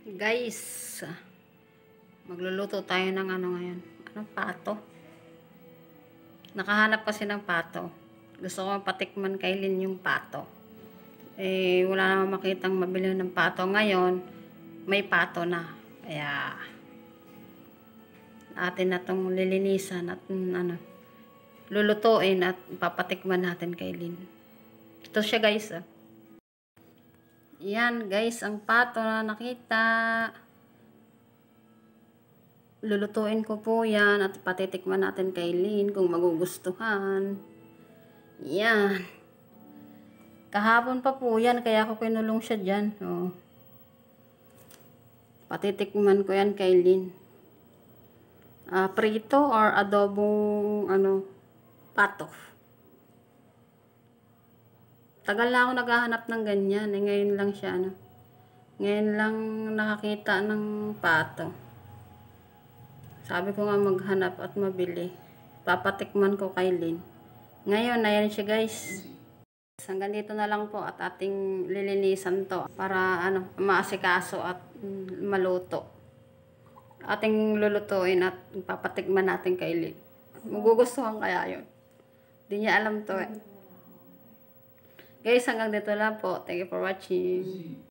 Guys, magluluto tayo ng ano ngayon. Anong pato? Nakahanap kasi ng pato. Gusto ko patikman kay Lynn yung pato. Wala namang makitang mabili ng pato. Ngayon, may pato na. Kaya, atin na itong lilinisan at lulutuin at papatikman natin kay Lynn. Ito siya guys. Yan guys, ang pato na nakita. Lulutuin ko po yan at patitikman natin kay Lynn kung magugustuhan. Yan. Kahapon pa po yan, kaya ako kinulong siya dyan. Oh. Patitikman ko yan kay Lynn. Prito or adobong pato. Tagal na ako naghahanap ng ganyan. Ngayon lang siya ngayon lang nakakita ng pato. Sabi ko nga maghanap at mabili. Papatikman ko kay Lynn. Ngayon, ayan siya guys. Hanggang dito na lang po at ating lilinisan to para maasikaso at maluto. Ating lulutuin at papatikman natin kay Lynn. Magugustuhan kaya yun. Hindi niya alam to eh. Guys, hanggang dito lang po. Thank you for watching.